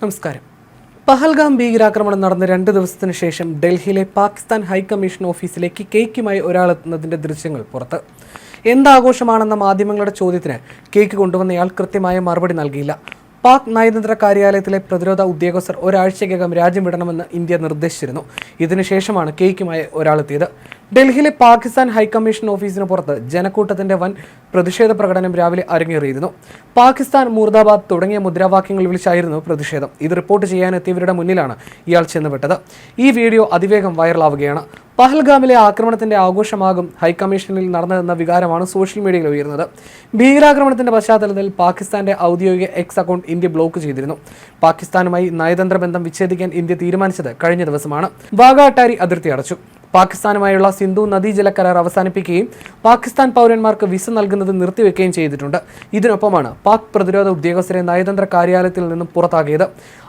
നമസ്കാരം. പഹൽഗാം ഭീകരാക്രമണം നടന്ന 2 ദിവസത്തിന് ശേഷം ഡൽഹിയിലെ പാകിസ്ഥാൻ ഹൈക്കമ്മീഷൻ ഓഫീസിലേക്ക് കേക്കുമായി ഒരാളെത്തുന്നതിന്റെ ദൃശ്യങ്ങൾ പുറത്ത്. എന്താഘോഷമാണെന്ന മാധ്യമങ്ങളുടെ ചോദ്യത്തിന് കേക്ക് കൊണ്ടുവന്നയാൾ കൃത്യമായ മറുപടി നൽകിയില്ല. പാക് നയതന്ത്ര കാര്യാലയത്തിലെ പ്രതിരോധ ഉദ്യോഗസ്ഥർ ഒരാഴ്ചയ്ക്കകം രാജ്യം വിടണമെന്ന് ഇന്ത്യ നിർദ്ദേശിച്ചിരുന്നു. ഇതിനുശേഷമാണ് കേക്കുമായി ഒരാളെത്തിയത്. ഡൽഹിയിലെ പാകിസ്ഥാൻ ഹൈക്കമ്മീഷൻ ഓഫീസിന് പുറത്ത് ജനക്കൂട്ടത്തിന്റെ വൻ പ്രതിഷേധ പ്രകടനം രാവിലെ അരങ്ങേറിയിരുന്നു. പാകിസ്ഥാൻ മുർദാബാദ് തുടങ്ങിയ മുദ്രാവാക്യങ്ങൾ വിളിച്ചായിരുന്നു പ്രതിഷേധം. ഇത് റിപ്പോർട്ട് ചെയ്യാനെത്തിയവരുടെ മുന്നിലാണ് ഇയാൾ ചെന്നുവിട്ടത്. ഈ വീഡിയോ അതിവേഗം വൈറലാവുകയാണ്. പഹൽഗാമിലെ ആക്രമണത്തിന്റെ ആഘോഷമാകും ഹൈക്കമ്മീഷനിൽ നടന്നതെന്ന വികാരമാണ് സോഷ്യൽ മീഡിയയിൽ ഉയർന്നത്. ഭീകരാക്രമണത്തിന്റെ പശ്ചാത്തലത്തിൽ പാകിസ്ഥാന്റെ ഔദ്യോഗിക എക്സ് അക്കൗണ്ട് ഇന്ത്യ ബ്ലോക്ക് ചെയ്തിരുന്നു. പാകിസ്ഥാനുമായി നയതന്ത്ര ബന്ധം വിച്ഛേദിക്കാൻ ഇന്ത്യ തീരുമാനിച്ചത് കഴിഞ്ഞ ദിവസമാണ്. വാഗ അട്ടാരി അതിർത്തി അടച്ചു. പാകിസ്ഥാനുമായുള്ള സിന്ധു നദീജല കരാർ അവസാനിപ്പിക്കുകയും പാകിസ്ഥാൻ പൗരന്മാർക്ക് വിസ നൽകുന്നത് നിർത്തിവെക്കുകയും ചെയ്തിട്ടുണ്ട്. ഇതിനൊപ്പമാണ് പാക് പ്രതിരോധ ഉദ്യോഗസ്ഥരെ നയതന്ത്ര കാര്യാലയത്തിൽ നിന്നും പുറത്താക്കിയത്.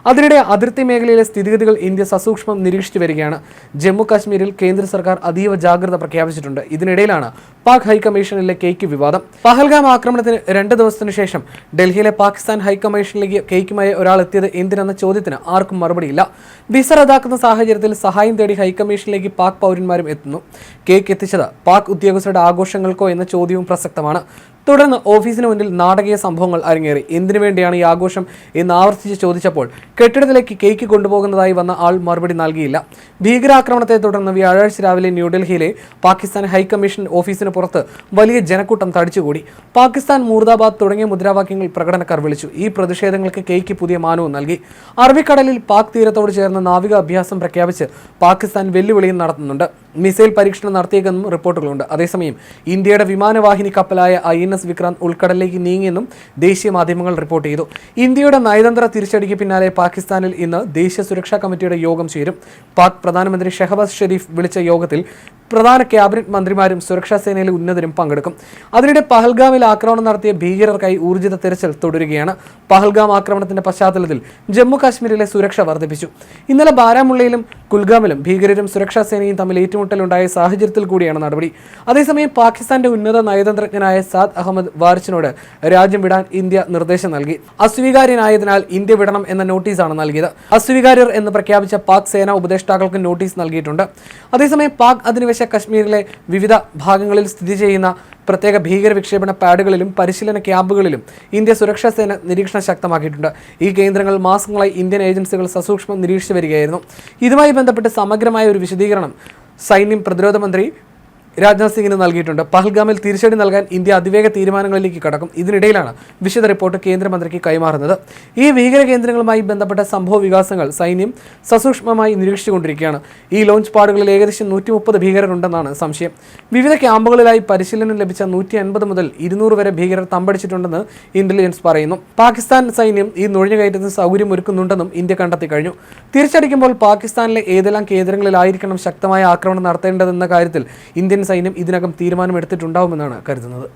അതിനിടെ അതിർത്തി മേഖലയിലെ സ്ഥിതിഗതികൾ ഇന്ത്യ സസൂക്ഷ്മം നിരീക്ഷിച്ചു വരികയാണ്. ജമ്മു കാശ്മീരിൽ കേന്ദ്ര സർക്കാർ അതീവ ജാഗ്രത പ്രഖ്യാപിച്ചിട്ടുണ്ട്. ഇതിനിടയിലാണ് പാക് ഹൈക്കമ്മീഷനിലെ കേക്ക് വിവാദം. പഹൽഗാം ആക്രമണത്തിന് 2 ദിവസത്തിനു ശേഷം ഡൽഹിയിലെ പാകിസ്ഥാൻ ഹൈക്കമ്മീഷനിലേക്ക് കേക്കുമായി ഒരാൾ എത്തിയത് എന്തിനെന്ന ചോദ്യത്തിന് ആർക്കും മറുപടിയില്ല. വിസ റദ്ദാക്കുന്ന സാഹചര്യത്തിൽ സഹായം തേടി ഹൈക്കമ്മീഷനിലേക്ക് പാക് പൗരന്മാരും എത്തുന്നു. കേക്ക് എത്തിച്ചത് പാക് ഉദ്യോഗസ്ഥരുടെ ആഘോഷങ്ങൾക്കോ എന്ന ചോദ്യവും പ്രസക്തമാണ്. തുടർന്ന് ഓഫീസിന് മുന്നിൽ നാടകീയ സംഭവങ്ങൾ അരങ്ങേറി. എന്തിനു വേണ്ടിയാണ് ഈ ആഘോഷം എന്ന് ആവർത്തിച്ച് ചോദിച്ചപ്പോൾ കെട്ടിടത്തിലേക്ക് കേക്ക് കൊണ്ടുപോകുന്നതായി വന്ന ആൾ മറുപടി നൽകിയില്ല. ഭീകരാക്രമണത്തെ തുടർന്ന് വ്യാഴാഴ്ച രാവിലെ ന്യൂഡൽഹിയിലെ പാകിസ്ഥാൻ ഹൈക്കമ്മീഷൻ ഓഫീസിന് പുറത്ത് വലിയ ജനക്കൂട്ടം തടിച്ചുകൂടി. പാകിസ്ഥാൻ മുർദാബാദ് തുടങ്ങിയ മുദ്രാവാക്യങ്ങൾ പ്രകടനക്കാർ വിളിച്ചു. ഈ പ്രതിഷേധങ്ങൾക്ക് കേക്ക് പുതിയ മാനവും നൽകി. അറബിക്കടലിൽ പാക് തീരത്തോട് ചേർന്ന് നാവിക അഭ്യാസം പ്രഖ്യാപിച്ച് പാകിസ്ഥാൻ വെല്ലുവിളിയും നടത്തുന്നുണ്ട്. മിസൈൽ പരീക്ഷണം നടത്തിയെന്നും റിപ്പോർട്ടുകളുണ്ട്. അതേസമയം ഇന്ത്യയുടെ വിമാനവാഹിനി കപ്പലായ INS വിക്രാന്ത് ഉൾക്കടലിലേക്ക് നീങ്ങിയെന്നും ദേശീയ മാധ്യമങ്ങൾ റിപ്പോർട്ട് ചെയ്തു. ഇന്ത്യയുടെ നയതന്ത്ര തിരിച്ചടിക്ക് പിന്നാലെ പാകിസ്ഥാനിൽ ഇന്ന് ദേശീയ സുരക്ഷാ കമ്മിറ്റിയുടെ യോഗം ചേരും. പാക് പ്രധാനമന്ത്രി ഷഹബാസ് ഷെരീഫ് വിളിച്ച യോഗത്തിൽ പ്രധാന ക്യാബിനറ്റ് മന്ത്രിമാരും സുരക്ഷാ സേനയിലെ ഉന്നതരും പങ്കെടുക്കും. അതിനിടെ പഹൽഗാമിൽ ആക്രമണം നടത്തിയ ഭീകരർക്കായി ഊർജിത തെരച്ചിൽ തുടരുകയാണ്. പഹൽഗാം ആക്രമണത്തിന്റെ പശ്ചാത്തലത്തിൽ ജമ്മു കാശ്മീരിലെ സുരക്ഷ വർദ്ധിപ്പിച്ചു. ഇന്നലെ ബാരാമുള്ളയിലും കുൽഗാമിലും ഭീകരരും സുരക്ഷാ സേനയും തമ്മിൽ ഏറ്റുമുട്ടലുണ്ടായ സാഹചര്യത്തിൽ കൂടിയാണ് നടപടി. അതേസമയം പാകിസ്ഥാന്റെ ഉന്നത നയതന്ത്രജ്ഞനായ സാദ് അഹമ്മദ് വാരിച്ചിനോട് രാജ്യം വിടാൻ ഇന്ത്യ നിർദ്ദേശം നൽകി. അസ്വീകാര്യനായതിനാൽ ഇന്ത്യ വിടണം എന്ന നോട്ടീസാണ് നൽകിയത്. അസ്വീകാര്യർ എന്ന് പ്രഖ്യാപിച്ച പാക് സേനാ ഉപദേഷ്ടാക്കൾക്ക് നോട്ടീസ് നൽകിയിട്ടുണ്ട്. അതേസമയം പാക് അധിനിവേശ കശ്മീരിലെ വിവിധ ഭാഗങ്ങളിൽ സ്ഥിതി ചെയ്യുന്ന പ്രത്യേക ഭീകര വിക്ഷേപണ പാഡുകളിലും പരിശീലന ക്യാമ്പുകളിലും ഇന്ത്യ സുരക്ഷാ സേന നിരീക്ഷണം ശക്തമാക്കിയിട്ടുണ്ട്. ഈ കേന്ദ്രങ്ങൾ മാസങ്ങളായി ഇന്ത്യൻ ഏജൻസികൾ സസൂക്ഷ്മം നിരീക്ഷിച്ചു വരികയായിരുന്നു. ഇതുമായി ബന്ധപ്പെട്ട് സമഗ്രമായ ഒരു വിശദീകരണം സൈന്യം പ്രതിരോധ മന്ത്രി രാജ്നാഥ് സിംഗിന് നൽകിയിട്ടുണ്ട്. പഹൽഗാമിൽ തിരിച്ചടി നൽകാൻ ഇന്ത്യ അതിവേഗ തീരുമാനങ്ങളിലേക്ക് കടക്കും. ഇതിനിടയിലാണ് വിശദ റിപ്പോർട്ട് കേന്ദ്രമന്ത്രിക്ക് കൈമാറുന്നത്. ഈ ഭീകര കേന്ദ്രങ്ങളുമായി ബന്ധപ്പെട്ട സംഭവ വികാസങ്ങൾ സൈന്യം സസൂക്ഷ്മമായി നിരീക്ഷിച്ചുകൊണ്ടിരിക്കുകയാണ്. ഈ ലോഞ്ച് പാഡുകളിൽ ഏകദേശം 130 ഭീകരരുണ്ടെന്നാണ് സംശയം. വിവിധ ക്യാമ്പുകളിലായി പരിശീലനം ലഭിച്ച 150 മുതൽ 200 വരെ ഭീകരർ തമ്പടിച്ചിട്ടുണ്ടെന്ന് ഇന്റലിജൻസ് പറയുന്നു. പാകിസ്ഥാൻ സൈന്യം ഈ നുഴഞ്ഞുകയറ്റത്തിന് സൗകര്യമൊരുക്കുന്നുണ്ടെന്നും ഇന്ത്യ കണ്ടെത്തി കഴിഞ്ഞു. തിരിച്ചടിക്കുമ്പോൾ പാകിസ്ഥാനിലെ ഏതെല്ലാം കേന്ദ്രങ്ങളിലായിരിക്കണം ശക്തമായ ആക്രമണം നടത്തേണ്ടതെന്ന കാര്യത്തിൽ ഇന്ത്യൻ സൈന്യം ഇതിനകം തീരുമാനമെടുത്തിട്ടുണ്ടാവുമെന്നാണ് കരുതുന്നത്.